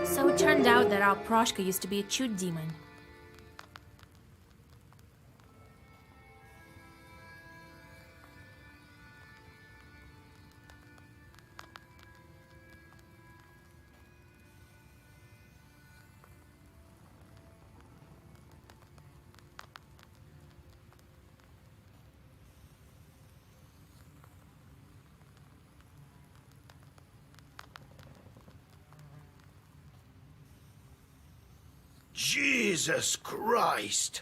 So it turned out that our Proshka used to be a chute demon. Jesus Christ!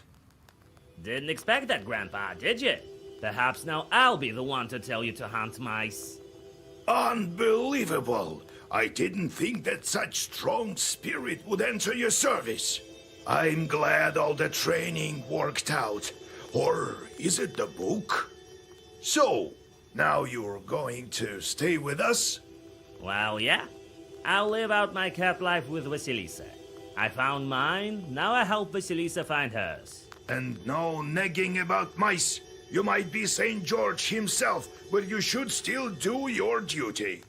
Didn't expect that, Grandpa, did you? Perhaps now I'll be the one to tell you to hunt mice. Unbelievable! I didn't think that such strong spirit would enter your service. I'm glad all the training worked out. Or is it the book? So, now you're going to stay with us? Well, yeah. I'll live out my cat life with Vasilisa. I found mine, now I help Vasilisa find hers. And no nagging about mice. You might be St. George himself, but you should still do your duty.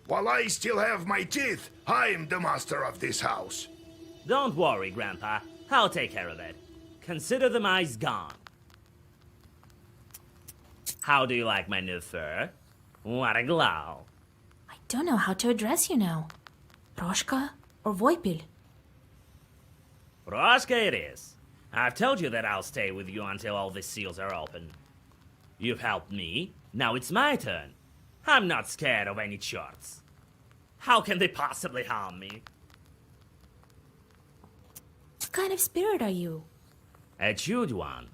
While I still have my teeth, I'm the master of this house. Don't worry, Grandpa. I'll take care of it. Consider the mice gone. How do you like my new fur? What a glow. I don't know how to address you now. Proshka or Voipil? Proshka it is. I've told you that I'll stay with you until all the seals are open. You've helped me, now it's my turn. I'm not scared of any charts. How can they possibly harm me? What kind of spirit are you? A chewed one.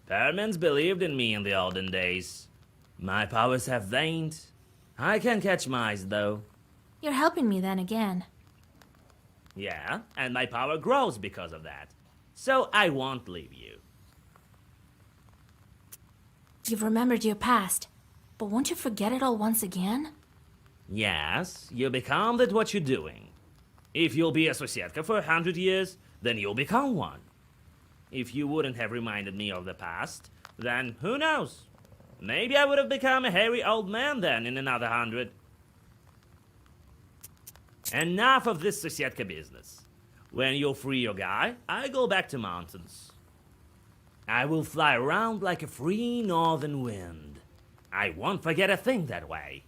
Permans believed in me in the olden days. My powers have waned. I can catch mice, though. You're helping me then again. Yeah, and my power grows because of that. So I won't leave you. You've remembered your past, but won't you forget it all once again? Yes, you become that what you're doing. If you'll be a Sosietka for 100 years, then you'll become one. If you wouldn't have reminded me of the past, then who knows? Maybe I would have become a hairy old man then in another 100. Enough of this Sosietka business. When you'll free your guy, I go back to mountains. I will fly around like a free northern wind. I won't forget a thing that way.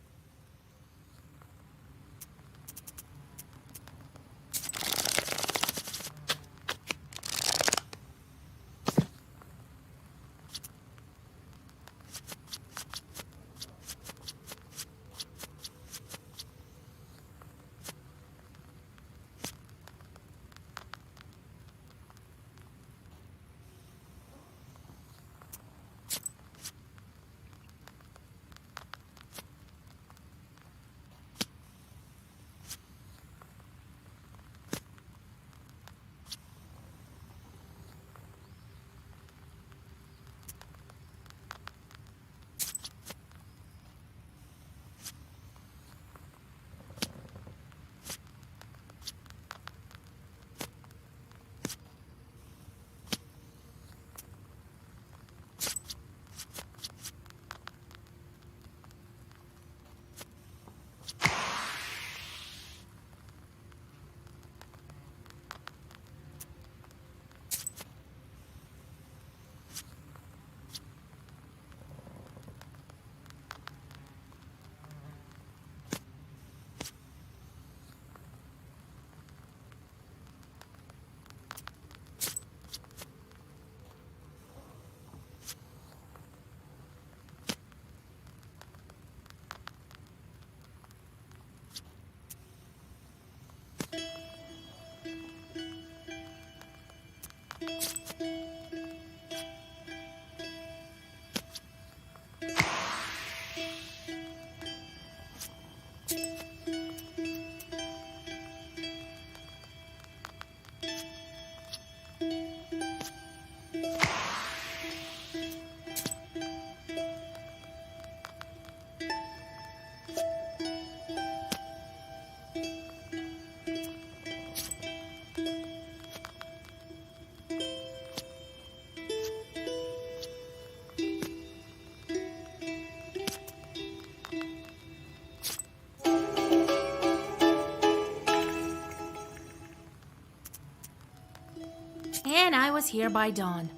was here by dawn.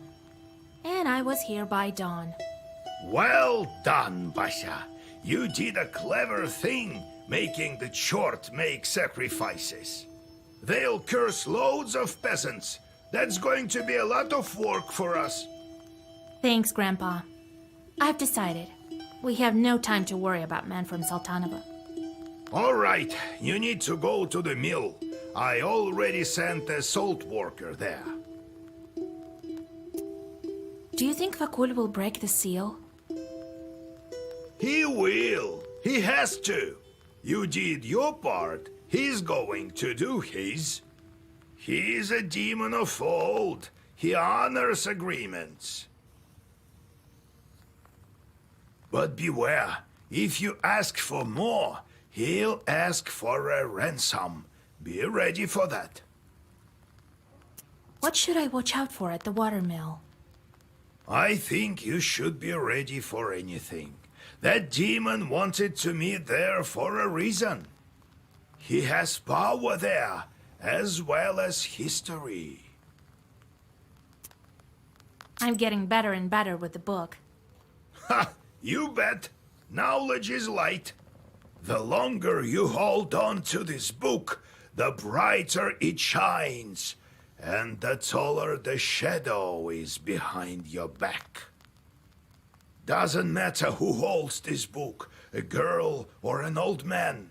And I was here by dawn. Well done, Basha. You did a clever thing, making the Chort make sacrifices. They'll curse loads of peasants. That's going to be a lot of work for us. Thanks, Grandpa. I've decided. We have no time to worry about men from Sultanova. All right, you need to go to the mill. I already sent a salt worker there. Do you think Vakul will break the seal? He will. He has to. You did your part. He's going to do his. He's a demon of old. He honors agreements. But beware. If you ask for more, he'll ask for a ransom. Be ready for that. What should I watch out for at the watermill? I think you should be ready for anything. That demon wanted to meet there for a reason. He has power there, as well as history. I'm getting better and better with the book. Ha! You bet. Knowledge is light. The longer you hold on to this book, the brighter it shines, and the taller the shadow is behind your back. Doesn't matter who holds this book, a girl or an old man.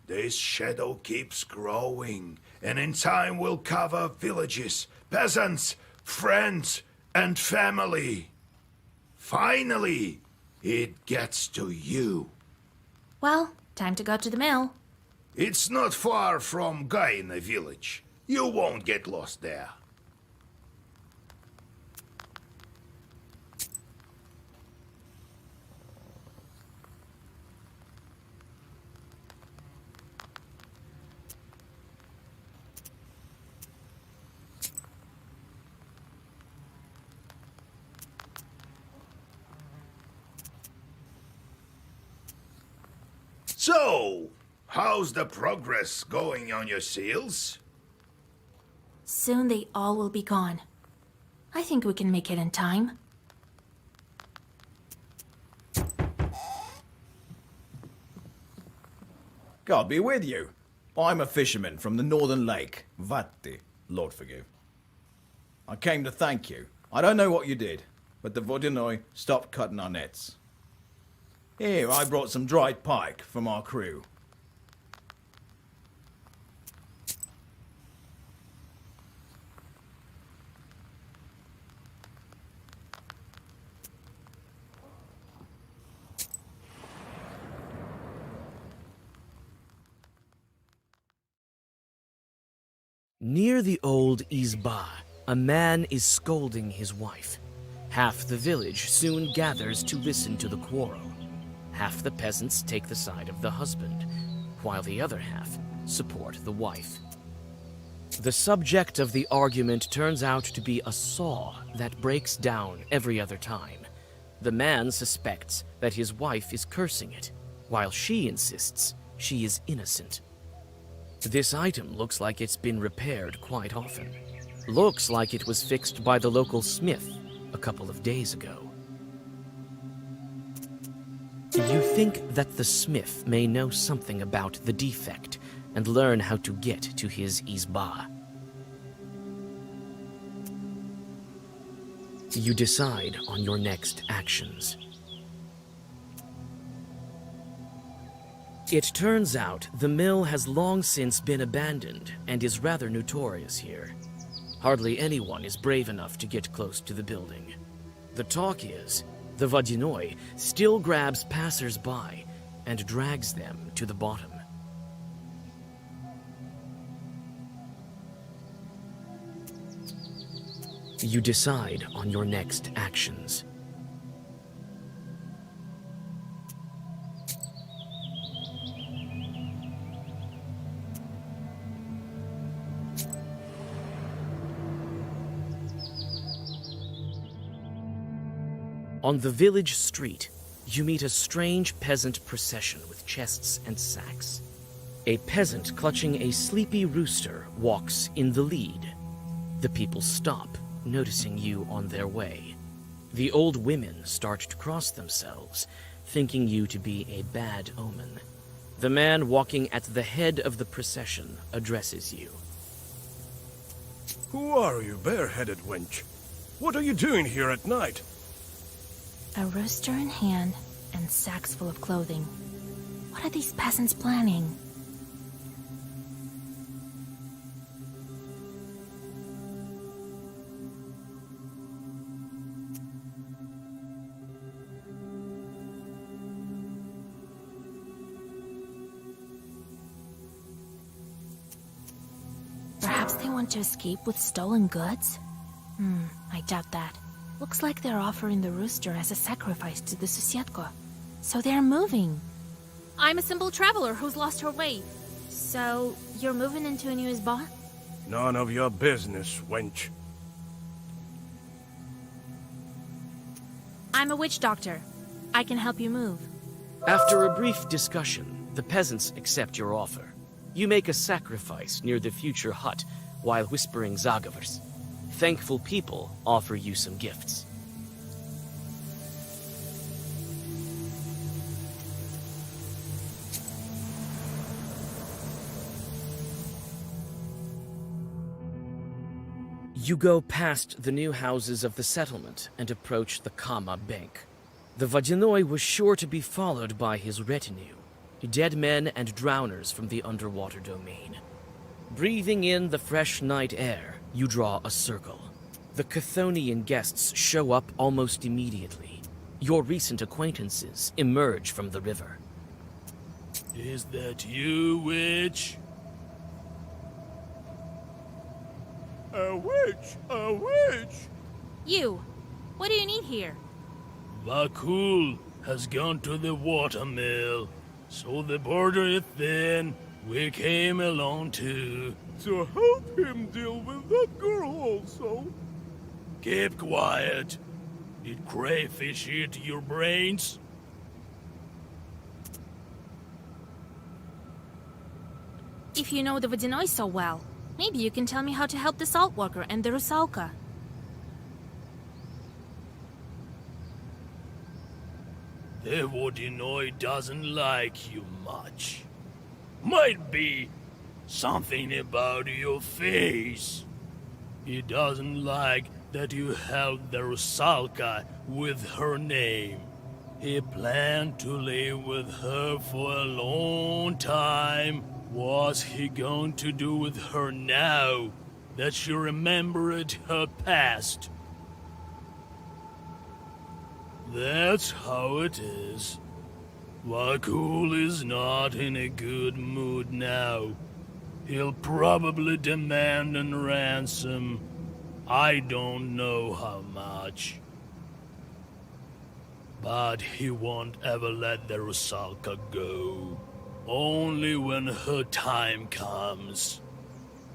This shadow keeps growing, and in time will cover villages, peasants, friends, and family. Finally, it gets to you. Well, time to go to the mill. It's not far from Gaina village. You won't get lost there. So, how's the progress going on your seals? Soon they all will be gone. I think we can make it in time. God be with you. I'm a fisherman from the northern lake, Vatti, Lord forgive. I came to thank you. I don't know what you did, but the Vodinoi stopped cutting our nets. Here, I brought some dried pike from our crew. Near the old Izba, a man is scolding his wife. Half the village soon gathers to listen to the quarrel. Half the peasants take the side of the husband, while the other half support the wife. The subject of the argument turns out to be a saw that breaks down every other time. The man suspects that his wife is cursing it, while she insists she is innocent. This item looks like it's been repaired quite often. Looks like it was fixed by the local smith a couple of days ago. You think that the smith may know something about the defect and learn how to get to his Izba. You decide on your next actions. It turns out the mill has long since been abandoned and is rather notorious here. Hardly anyone is brave enough to get close to the building. The talk is, the Vodinoi still grabs passers-by and drags them to the bottom. You decide on your next actions. On the village street, you meet a strange peasant procession with chests and sacks. A peasant clutching a sleepy rooster walks in the lead. The people stop noticing you on their way. The old women start to cross themselves, thinking you to be a bad omen. The man walking at the head of the procession addresses you. Who are you, bareheaded wench? What are you doing here at night? A rooster in hand and sacks full of clothing. What are these peasants planning? Perhaps they want to escape with stolen goods? I doubt that. Looks like they're offering the rooster as a sacrifice to the Susietko. So they're moving. I'm a simple traveler who's lost her way. So, you're moving into a new Izba? None of your business, wench. I'm a witch doctor. I can help you move. After a brief discussion, the peasants accept your offer. You make a sacrifice near the future hut while whispering Zagavers. Thankful people offer you some gifts. You go past the new houses of the settlement and approach the Kama Bank. The Vadinoi was sure to be followed by his retinue, dead men and drowners from the underwater domain. Breathing in the fresh night air, you draw a circle. The Chthonian guests show up almost immediately. Your recent acquaintances emerge from the river. Is that you, witch? A witch! A witch! You! What do you need here? Vakul has gone to the watermill, so the border is thin. We came along too. To help him deal with that girl also. Keep quiet. Did crayfish eat your brains? If you know the Vadinoi so well, maybe you can tell me how to help the Saltwalker and the Rusalka. The Vodinoi doesn't like you much. Might be something about your face. He doesn't like that you helped the Rusalka with her name. He planned to live with her for a long time. What's he going to do with her now that she remembered her past? That's how it is. Vakul is not in a good mood now. He'll probably demand a ransom. I don't know how much. But he won't ever let the Rusalka go. Only when her time comes.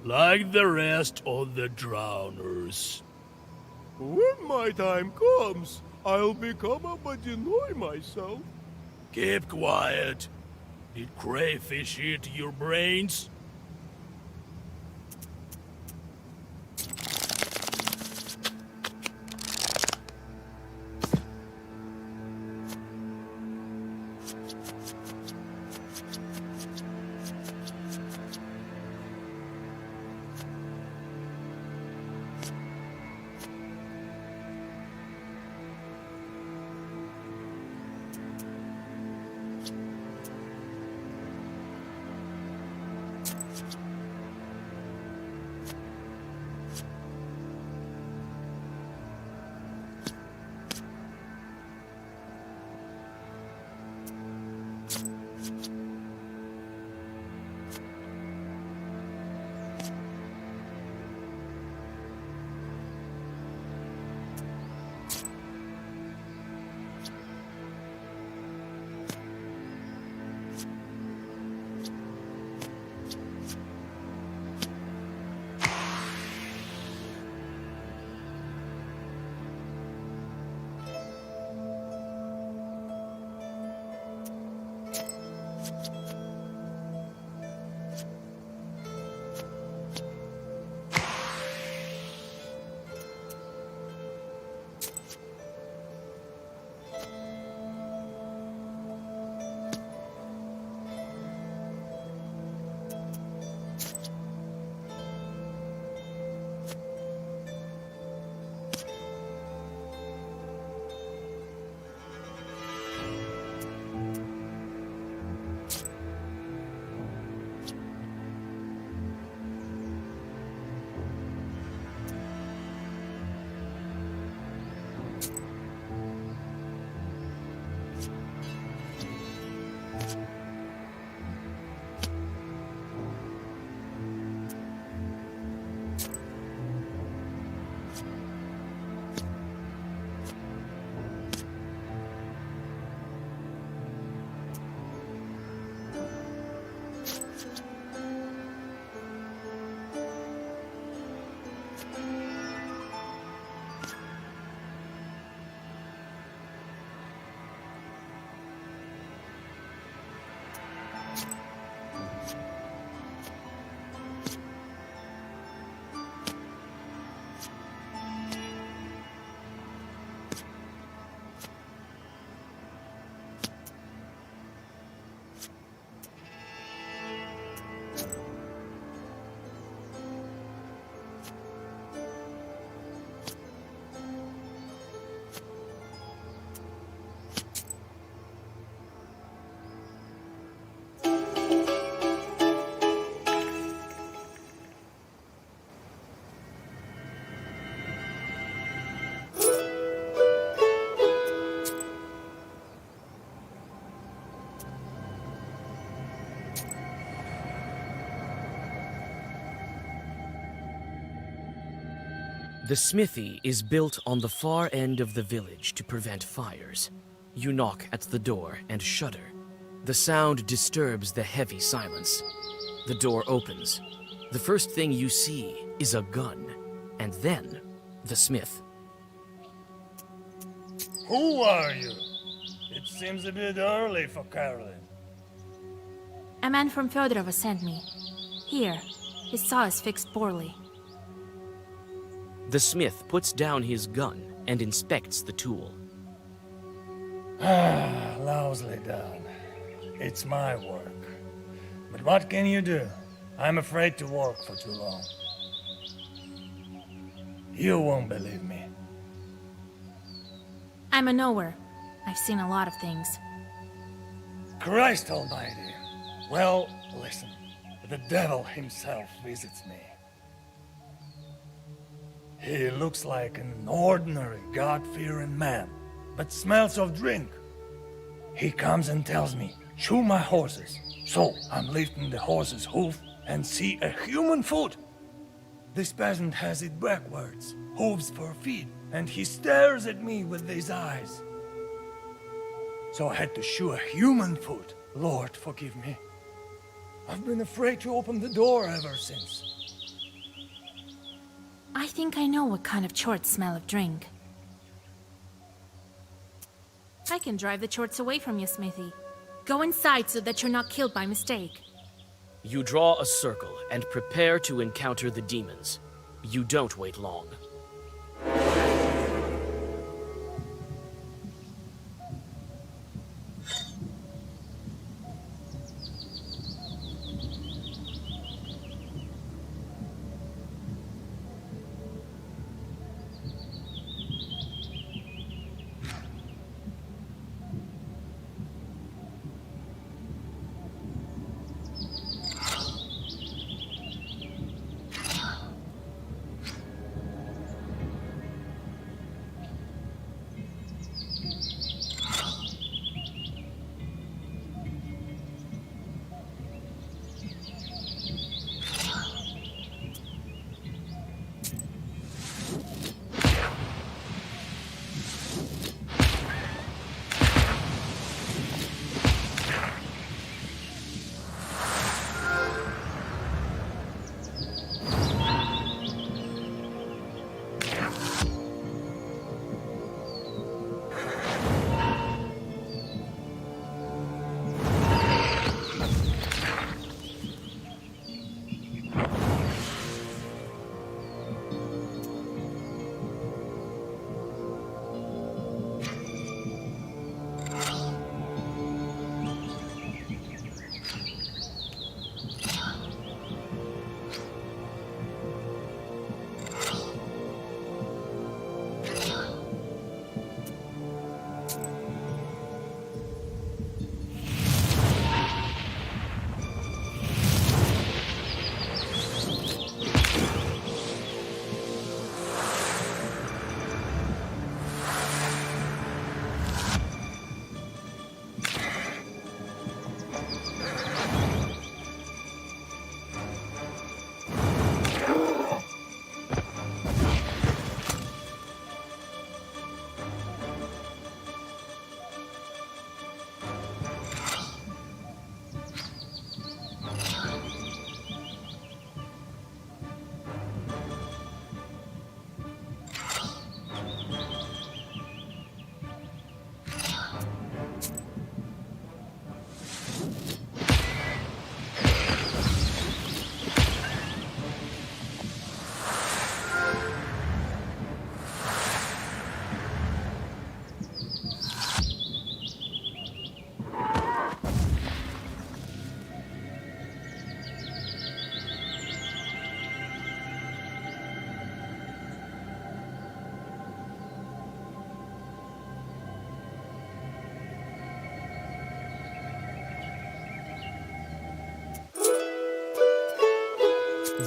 Like the rest of the drowners. When my time comes, I'll become a Badinoi myself. Keep quiet. Did crayfish eat your brains? The smithy is built on the far end of the village to prevent fires. You knock at the door and shudder. The sound disturbs the heavy silence. The door opens. The first thing you see is a gun, and then the smith. Who are you? It seems a bit early for Carolyn. A man from Fedorova sent me. Here, his saw is fixed poorly. The smith puts down his gun and inspects the tool. Lousily done. It's my work. But what can you do? I'm afraid to work for too long. You won't believe me. I'm a knower. I've seen a lot of things. Christ almighty. Well, listen. The devil himself visits me. He looks like an ordinary, God-fearing man, but smells of drink. He comes and tells me, shoe my horses. So I'm lifting the horse's hoof and see a human foot. This peasant has it backwards, hooves for feet, and he stares at me with his eyes. So I had to shoe a human foot. Lord, forgive me. I've been afraid to open the door ever since. I think I know what kind of chorts smell of drink. I can drive the chorts away from you, Smithy. Go inside so that you're not killed by mistake. You draw a circle and prepare to encounter the demons. You don't wait long.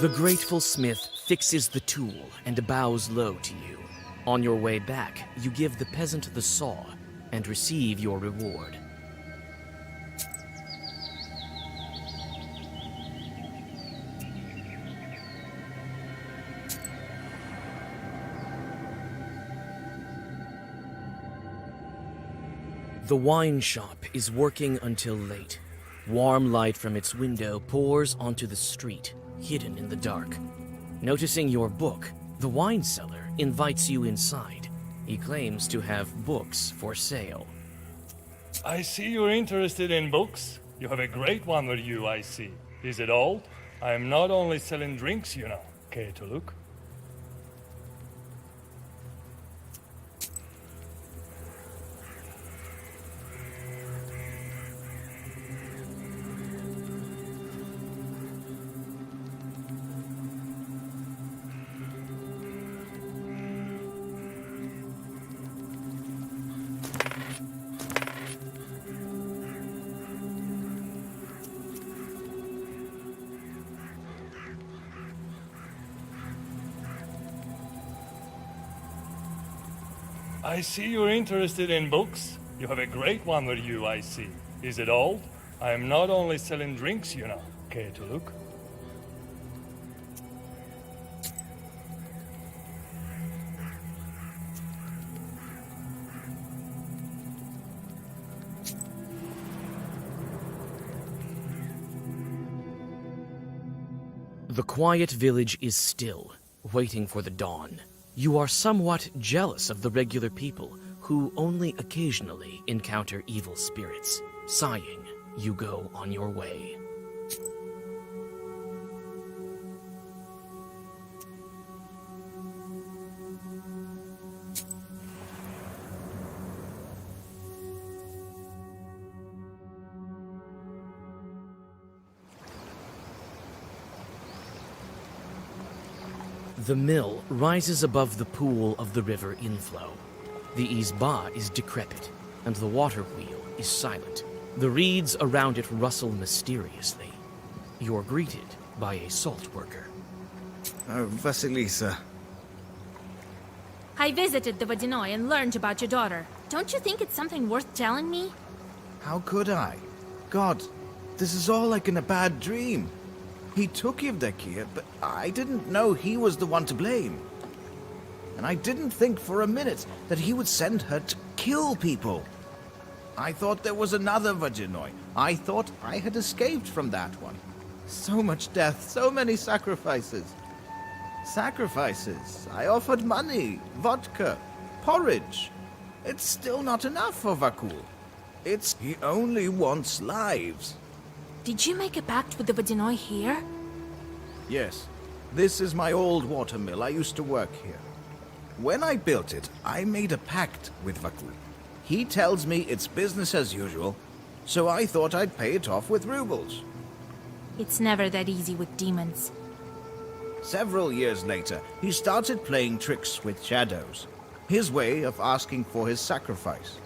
The grateful smith fixes the tool and bows low to you. On your way back, you give the peasant the saw and receive your reward. The wine shop is working until late. Warm light from its window pours onto the street, hidden in the dark. Noticing your book, the wine seller invites you inside. He claims to have books for sale. I see you're interested in books. You have a great one with you, I see. Is it old? I am not only selling drinks, you know. Care to look? I see you're interested in books. You have a great one with you, I see. Is it old? I am not only selling drinks, you know. Care to look? The quiet village is still, waiting for the dawn. You are somewhat jealous of the regular people who only occasionally encounter evil spirits. Sighing, you go on your way. The mill rises above the pool of the river inflow. The Izba is decrepit, and the water wheel is silent. The reeds around it rustle mysteriously. You're greeted by a salt worker. Oh, Vasilisa. I visited the Vodinoi and learned about your daughter. Don't you think it's something worth telling me? How could I? God, this is all like in a bad dream. He took Yevdokia, but I didn't know he was the one to blame. And I didn't think for a minute that he would send her to kill people. I thought there was another Vodinoi. I thought I had escaped from that one. So much death, so many sacrifices. Sacrifices. I offered money, vodka, porridge. It's still not enough for Vakul. He only wants lives. Did you make a pact with the Vodinoi here? Yes. This is my old watermill. I used to work here. When I built it, I made a pact with Vakul. He tells me it's business as usual, so I thought I'd pay it off with rubles. It's never that easy with demons. Several years later, he started playing tricks with shadows. His way of asking for his sacrifice.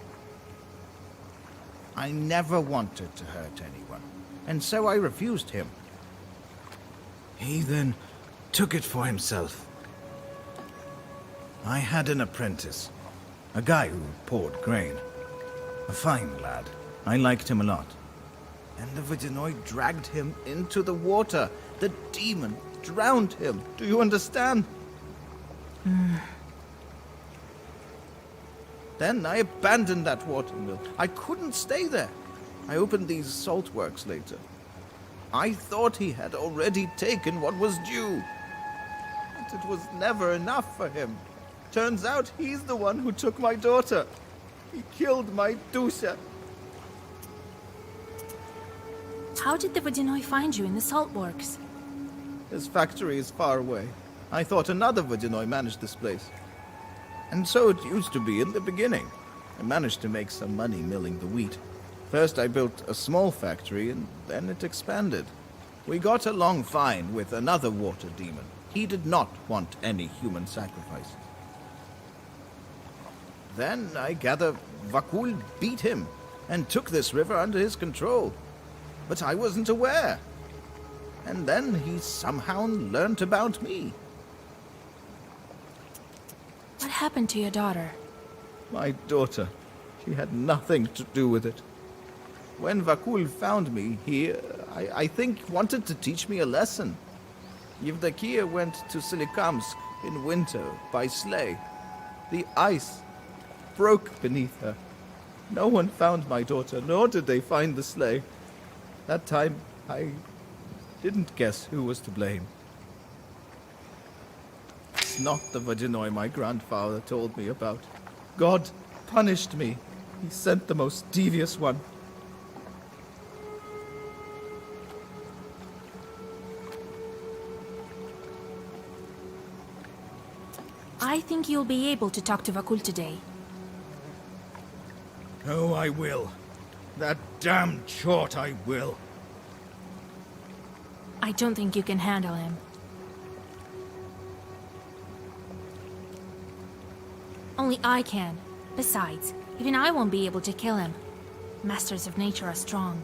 I never wanted to hurt anyone, and so I refused him. He then took it for himself. I had an apprentice, a guy who poured grain. A fine lad. I liked him a lot. And the Vodinoi dragged him into the water. The demon drowned him. Do you understand? Then I abandoned that watermill. I couldn't stay there. I opened these salt works later. I thought he had already taken what was due. But it was never enough for him. Turns out he's the one who took my daughter. He killed my Dusha. How did the Vodinoi find you in the salt works? His factory is far away. I thought another Vodinoi managed this place. And so it used to be in the beginning. I managed to make some money milling the wheat. First I built a small factory, and then it expanded. We got along fine with another water demon. He did not want any human sacrifices. Then I gather Vakul beat him and took this river under his control. But I wasn't aware. And then he somehow learnt about me. What happened to your daughter? My daughter. She had nothing to do with it. When Vakul found me, he, I think, wanted to teach me a lesson. Yevdokia went to Solikamsk in winter by sleigh. The ice broke beneath her. No one found my daughter, nor did they find the sleigh. That time, I didn't guess who was to blame. It's not the Vadinoi my grandfather told me about. God punished me. He sent the most devious one. I think you'll be able to talk to Vakul today. Oh, I will. That damn chort I will. I don't think you can handle him. Only I can. Besides, even I won't be able to kill him. Masters of nature are strong.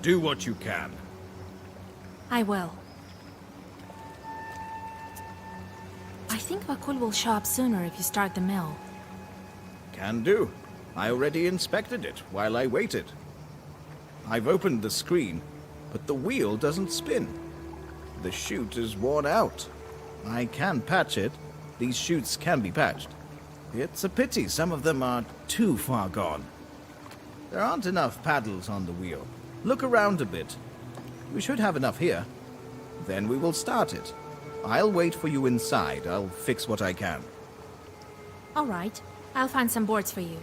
Do what you can. I will. I think Vakul will show up sooner if you start the mill. Can do. I already inspected it while I waited. I've opened the screen, but the wheel doesn't spin. The chute is worn out. I can patch it. These chutes can be patched. It's a pity some of them are too far gone. There aren't enough paddles on the wheel. Look around a bit. We should have enough here. Then we will start it. I'll wait for you inside. I'll fix what I can. All right. I'll find some boards for you.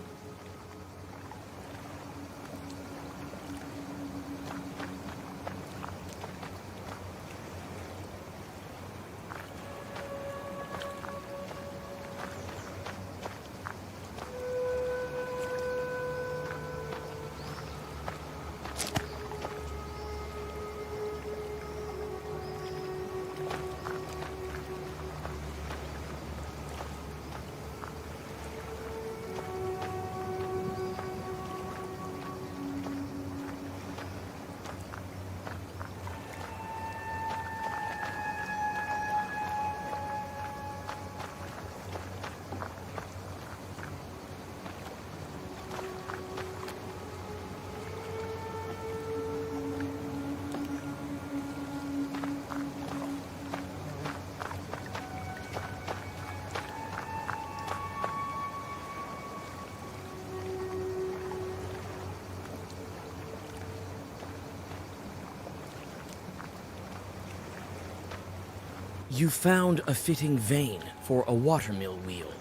You found a fitting vane for a watermill wheel.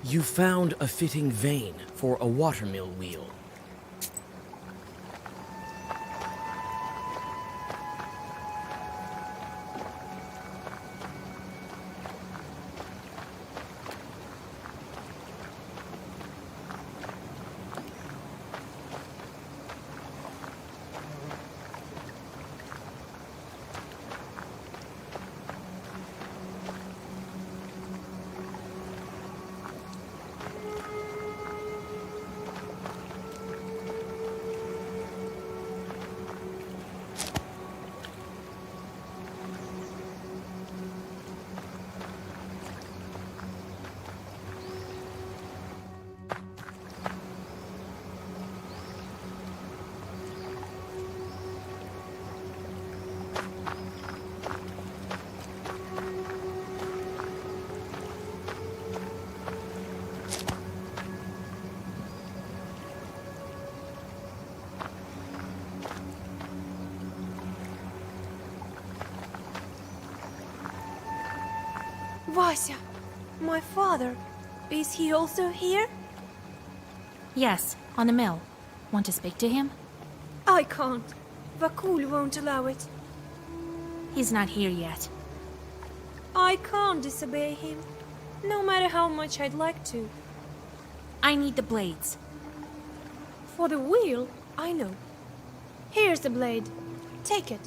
You found a fitting vane for a watermill wheel. Vasya, my father, is he also here? Yes, on the mill. Want to speak to him? I can't. Vakul won't allow it. He's not here yet. I can't disobey him, no matter how much I'd like to. I need the blades. For the wheel, I know. Here's the blade. Take it.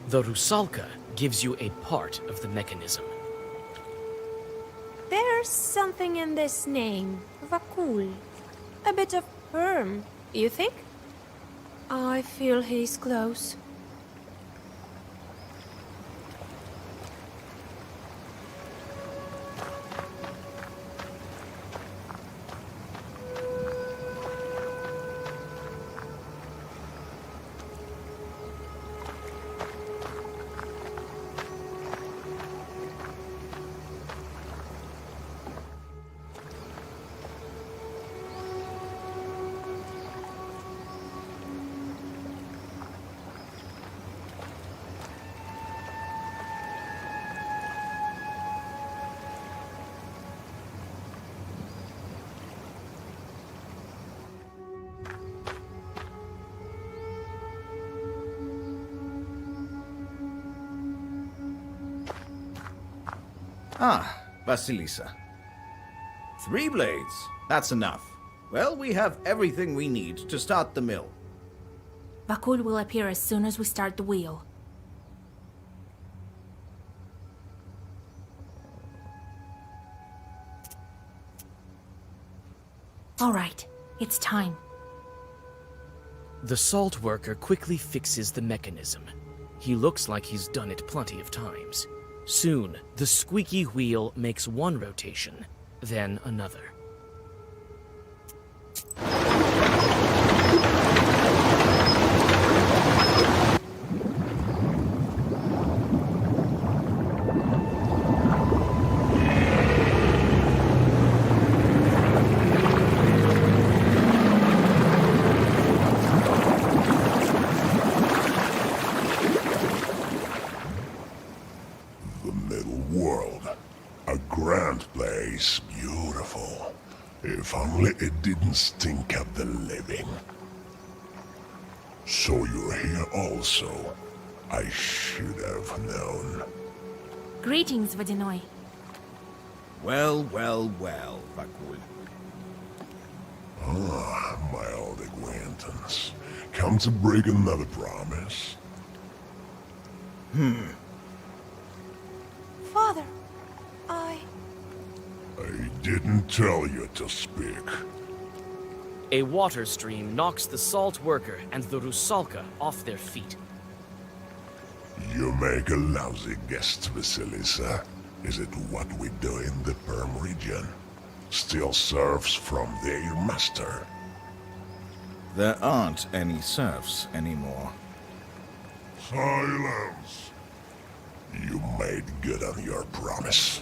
The Rusalka gives you a part of the mechanism. There's something in this name, Vakul. A bit of Perm, you think? I feel he's close. Ah, Vasilisa. 3 blades. That's enough. Well, we have everything we need to start the mill. Vakul will appear as soon as we start the wheel. All right, it's time. The salt worker quickly fixes the mechanism. He looks like he's done it plenty of times. Soon, the squeaky wheel makes one rotation, then another. The middle world. A grand place, beautiful. If only it didn't stink up the living. So you're here also. I should have known. Greetings, Vodinoy. Well, well, well, Vakul. Ah, my old acquaintance. Come to break another promise? Father, I didn't tell you to speak. A water stream knocks the salt worker and the Rusalka off their feet. You make a lousy guest, Vasilisa. Is it what we do in the Perm region? Steal serfs from their master. There aren't any serfs anymore. Silence! You made good on your promise.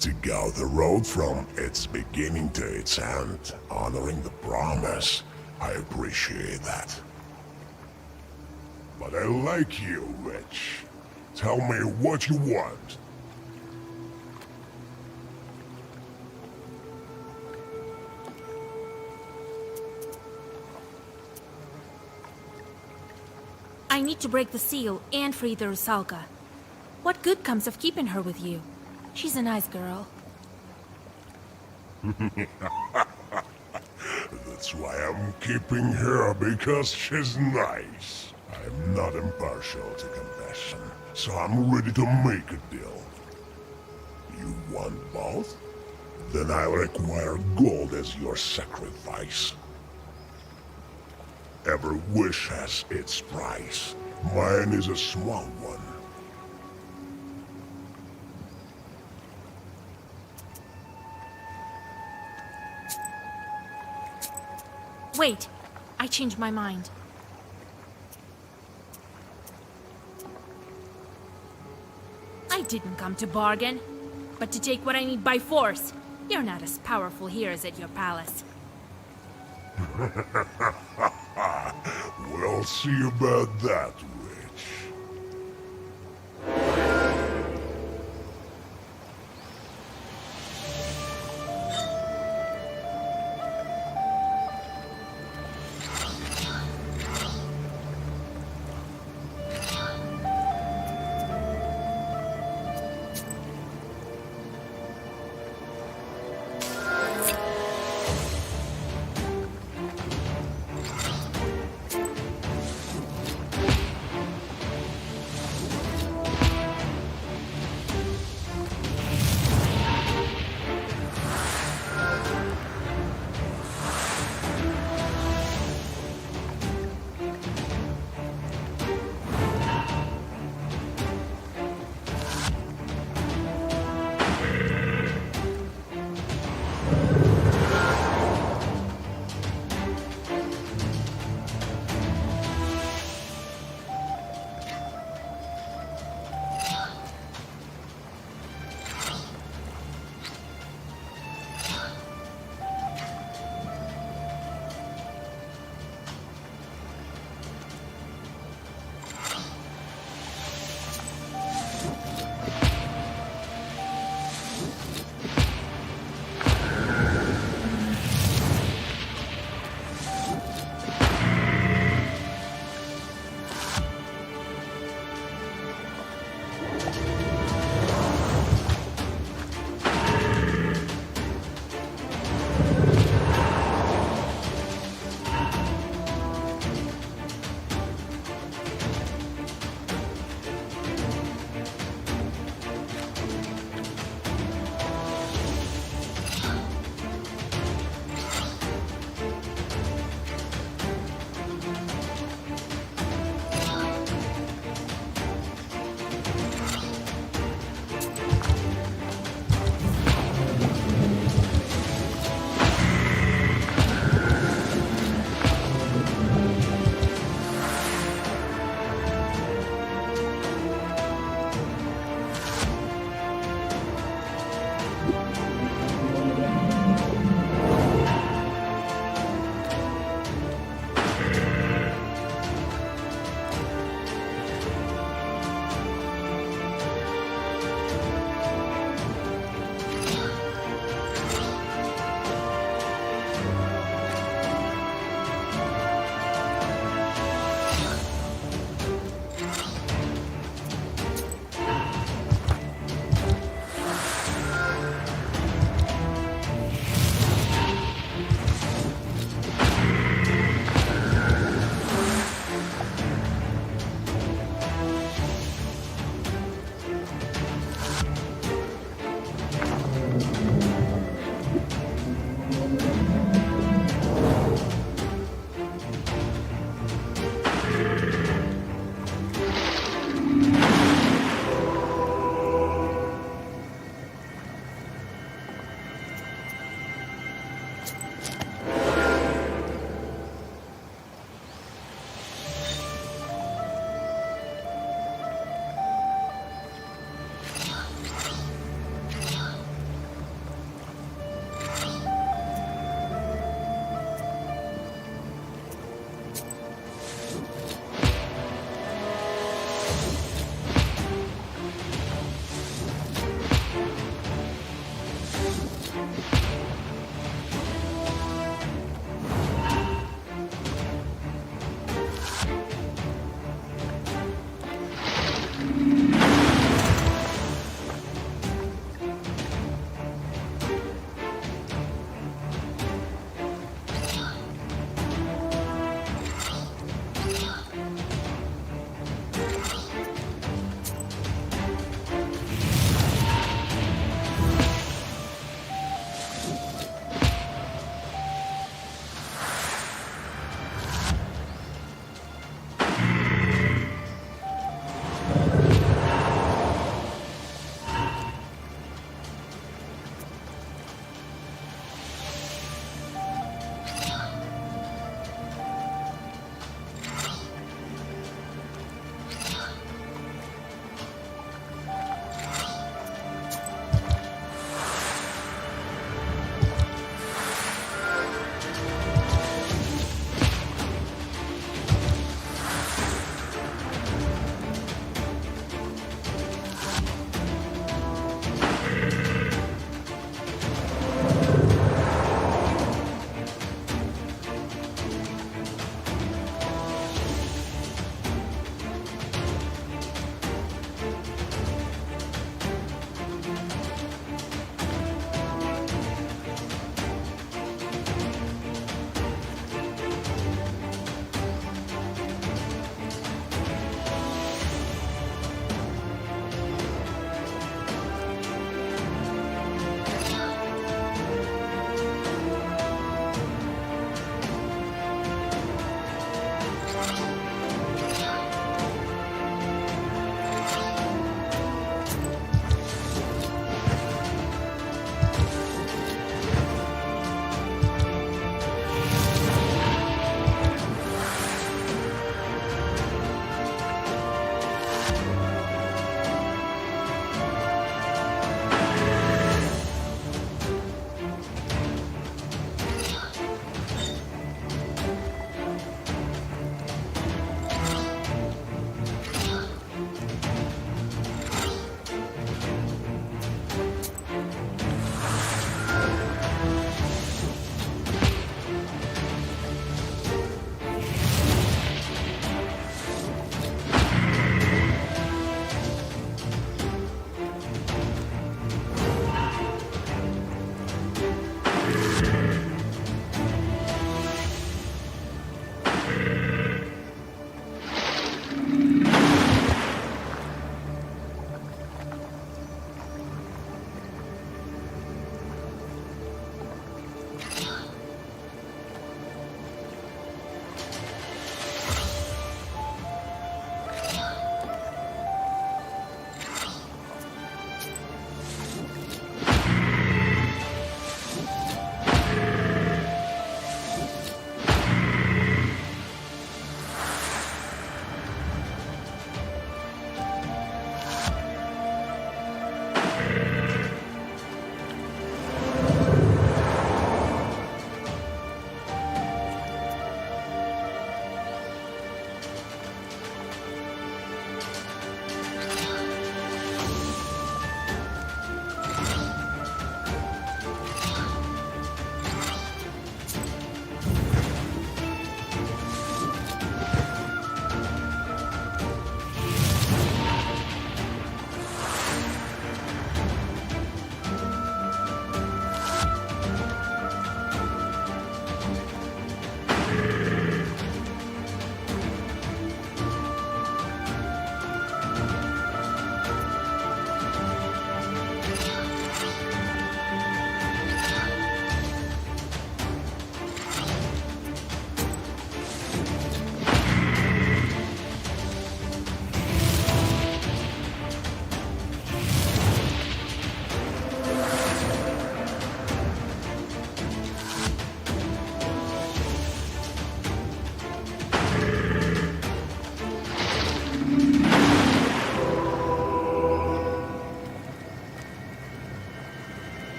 To go the road from its beginning to its end, honoring the promise, I appreciate that. But I like you, Rich. Tell me what you want. I need to break the seal and free the Rusalka. What good comes of keeping her with you? She's a nice girl. That's why I'm keeping her, because she's nice. I'm not impartial to compassion, so I'm ready to make a deal. You want both? Then I'll require gold as your sacrifice. Every wish has its price. Mine is a small one. Wait, I changed my mind. I didn't come to bargain, but to take what I need by force. You're not as powerful here as at your palace. We'll see about that, Rich.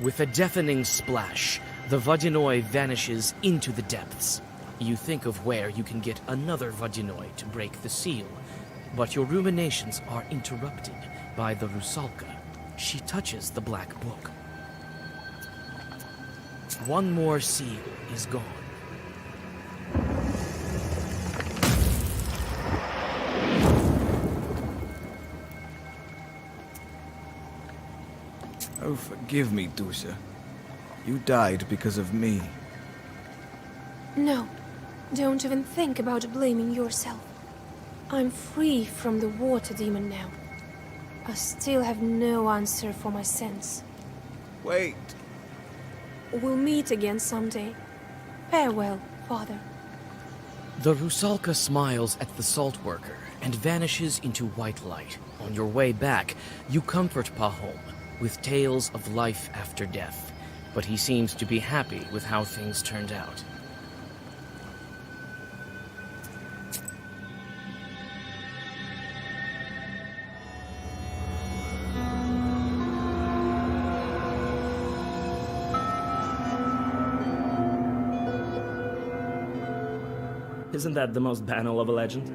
With a deafening splash, the Vodyanoi vanishes into the depths. You think of where you can get another Vodyanoi to break the seal, but your ruminations are interrupted by the Rusalka. She touches the black book. One more seal is gone. Oh, forgive me, Dusa. You died because of me. No, don't even think about blaming yourself. I'm free from the water demon now. I still have no answer for my sins. Wait. We'll meet again someday. Farewell, Father. The Rusalka smiles at the salt worker and vanishes into white light. On your way back, you comfort Pahom with tales of life after death, but he seems to be happy with how things turned out. Isn't that the most banal of a legend?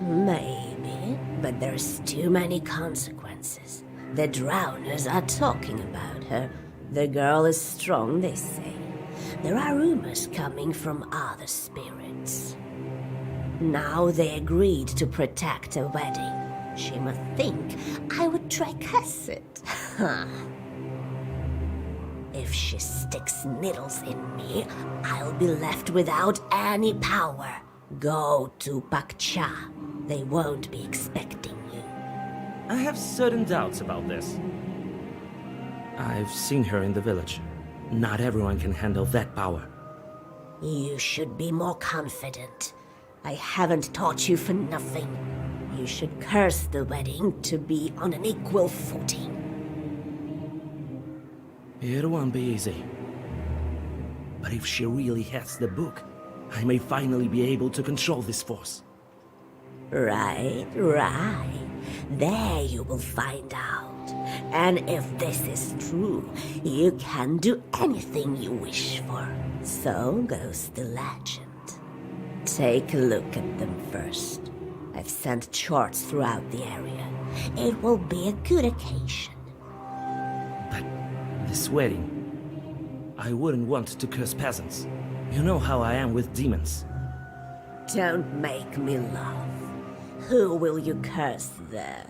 Maybe, but there's too many consequences. The drowners are talking about her. The girl is strong, they say. There are rumors coming from other spirits. Now they agreed to protect a wedding. She must think I would try curse it. If she sticks needles in me, I'll be left without any power. Go to Pakcha. They won't be expecting you. I have certain doubts about this. I've seen her in the village. Not everyone can handle that power. You should be more confident. I haven't taught you for nothing. You should curse the wedding to be on an equal footing. It won't be easy. But if she really has the book, I may finally be able to control this force. Right. There you will find out. And if this is true, you can do anything you wish for. So goes the legend. Take a look at them first. I've sent charts throughout the area. It will be a good occasion. But this wedding, I wouldn't want to curse peasants. You know how I am with demons. Don't make me laugh. Who will you curse there?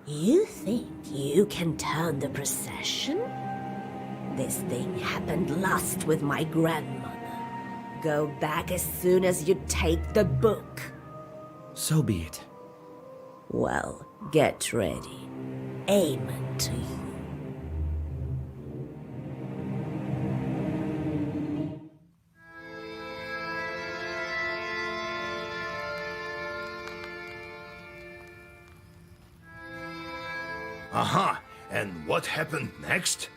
You think you can turn the procession? This thing happened last with my grandmother. Go back as soon as you take the book. So be it. Well, get ready. Amen to you. Aha! And what happened next?